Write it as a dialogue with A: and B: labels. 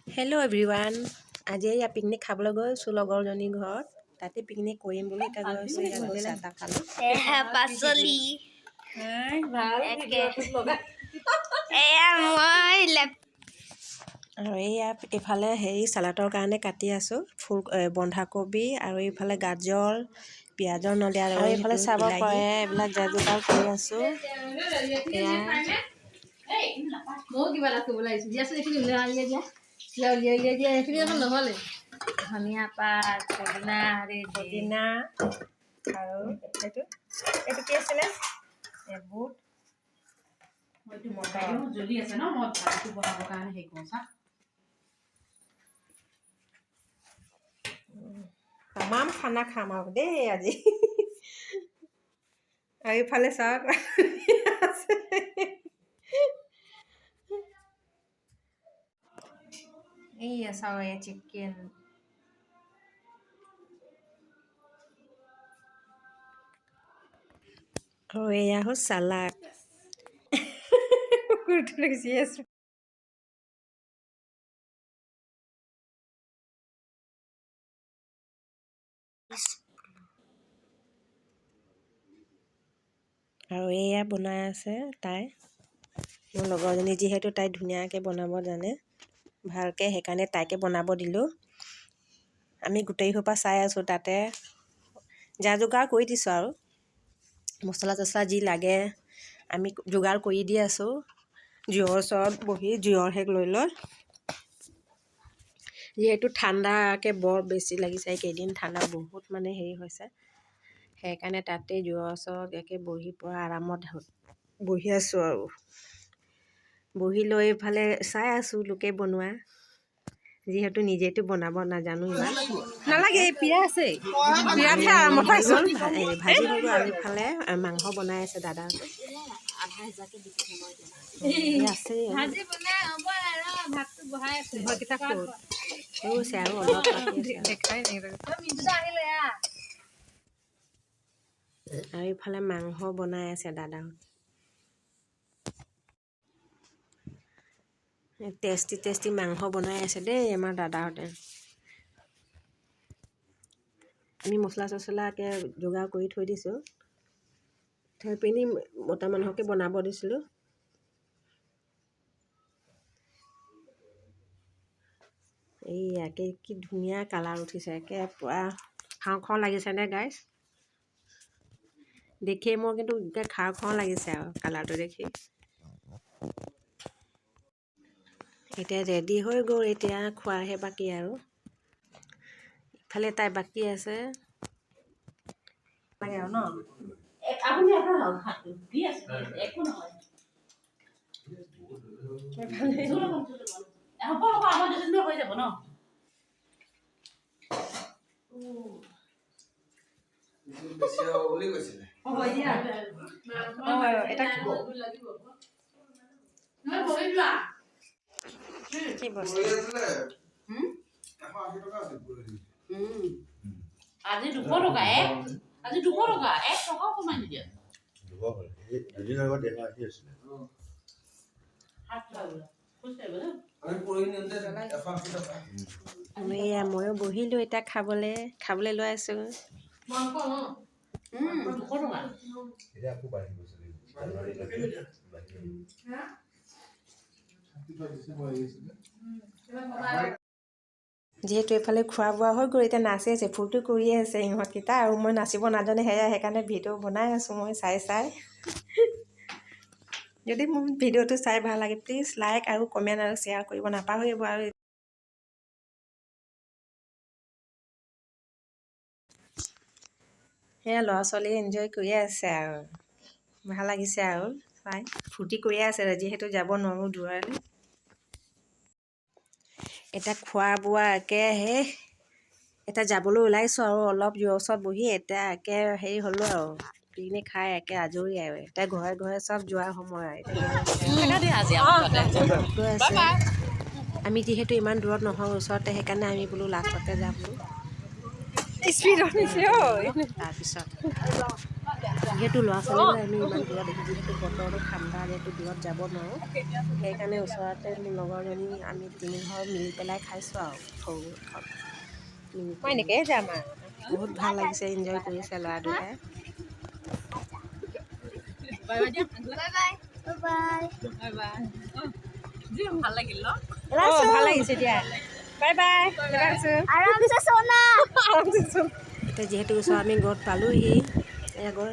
A: Hello' everyone, আজি এয়া picnic খাবলৈ গৈছোঁ লগৰজনীৰ ঘৰত। তাতে পিকনিক কৰিম বুলি এতিয়া গৈ আছোঁ। ইয়াত গৈ চাহ তাহ খালোঁ।
B: পাচলি এয়া মই
A: আৰু এইয়া এইফালে চালাডৰ কাৰণে কাটি আছোঁ বন্ধাকবি আৰু এইফালে গাজৰ পিঁয়াজৰ নলি আৰু এইফালে চাব পাৰে এইবিলাক যা যোগাৰ কৰি আছোঁ।
B: ধনিয়া পাত
A: পুদিনা আৰু এইটো কি আছিলে বুট
C: জ্বলি আছে ন মই ভাতটো বনাবৰ কাৰণে হেৰি কৰোঁ চা
A: তামাম খানা খাম আৰু দেই আজি। আৰু এইফালে চাওক এইয়া চাওঁ এয়া চিকেন আৰু এয়া হ'ল চালাড। গুচি আছোঁ। আৰু এয়া বনাই আছে তাই, মোৰ লগৰজনী, যিহেতু তাই ধুনীয়াকৈ বনাব জানে ভালকৈ, সেইকাৰণে তাইকে বনাব দিলোঁ। আমি গোটেই সোপা চাই আছোঁ। তাতে যা যোগাৰ কৰি দিছোঁ আৰু মছলা চছলা যি লাগে আমি যোগাৰ কৰি দি আছোঁ। জুইৰ ওচৰত বহি জুইৰ শেক লৈ লৈ, যিহেতু ঠাণ্ডাকৈ বৰ বেছি লাগিছে এইকেইদিন, ঠাণ্ডা বহুত মানে হেৰি হৈছে, সেইকাৰণে তাতে জুইৰ ওচৰত একে বহি পৰা আৰামত বহি আছোঁ আৰু বহি লৈ এইফালে চাই আছোঁ লোকে বনোৱা, যিহেতু নিজেতো বনাব নাজানো ইমান। নালাগে পিয়া আছে, পিয়াতহে আৰামত পাইছোঁ। ভাজি হৈ গ'ল আৰু ইফালে মাংস বনাই আছে দাদাহঁতে। আছে আৰু অলপ আৰু ইফালে মাংস বনাই আছে দাদাহঁতে। টেষ্টি টেষ্টি মাংস বনাই আছে দেই আমাৰ দাদাহঁতে। আমি মছলা চছলাকৈ যোগাৰ কৰি থৈ দিছোঁ। থৈ পিনি মতা মানুহকে বনাব দিছিলোঁ। একে কি ধুনীয়া কালাৰ উঠিছে, একে পূৰা খাওঁ খাওঁ লাগিছেনে গাইছ? দেখিয়ে মোৰ কিন্তু একে খাওঁ খাওঁ লাগিছে আৰু কালাৰটো দেখি। এতিয়া ৰেডি হৈ গ'ল, এতিয়া খোৱাহে বাকী আৰু ইফালে তাই বাকী আছে। লাগে আৰু ন
C: আপুনি দি আছে একো নহয়। হ'ব আমাৰ দুজনী হৈ যাব ন।
A: কি বস্তু
C: আজি 200 টকা, আজি 200 টকা, 1 টকাও কমাই নিদিয়ে।
A: ময়ো বহিলোঁ এতিয়া খাবলৈ লৈ আছোঁ। যিহেতু এইফালে খোৱা বোৱা হৈ গ'ল, এতিয়া নাচি আছে, ফূৰ্তি কৰিয়ে আছে ইহঁতকেইটা, আৰু মই নাচিব নাজানে সেইকাৰণে ভিডিঅ' বনাই আছোঁ মই চাই। যদি মোৰ ভিডিঅ'টো চাই ভাল লাগে প্লিজ লাইক আৰু কমেণ্ট আৰু শ্বেয়াৰ কৰিব নাপাহৰিব। আৰু সেয়া ল'ৰা ছোৱালীয়ে এনজয় কৰিয়ে আছে আৰু ভাল লাগিছে আৰু চাই ফূৰ্তি কৰিয়ে আছে, যিহেতু যাব নোৱাৰোঁ দূৰলৈ। এতিয়া খোৱা বোৱা একে এতিয়া যাবলৈ ওলাইছোঁ আৰু অলপ জুইৰ ওচৰত বহি এতিয়া একে হেৰি হ'লোঁ আৰু পিকনিক খাই একে আজৰি আৰু এতিয়া ঘৰে ঘৰে চব যোৱাৰ সময় আৰু গৈ আছে। আমি যিহেতু ইমান দূৰত নহয়, ওচৰতে, সেইকাৰণে আমি বোলো লাষ্টতে যাম বোলো। তাৰপিছত যিহেতু ল'ৰা ছোৱালীলৈ আমি ইমান দূৰত দেখি যিহেতু বতৰটো ঠাণ্ডা যিহেতু দূৰত যাব নোৱাৰোঁ সেইকাৰণে ওচৰতে মোৰ লগৰজনী আমি তিনি ঘৰ মিলি পেলাই খাইছোঁ আৰু সৰু এখন মই এনেকৈয়ে যাম আৰু বহুত ভাল লাগিছে এনজয় কৰিছে ল'ৰা দুটাই
C: ভাল লাগিল ন
A: ভাল লাগিছে দিয়া বাই বাই এতিয়া যিহেতু ওচৰ আমি ঘৰত পালোঁহি গৈ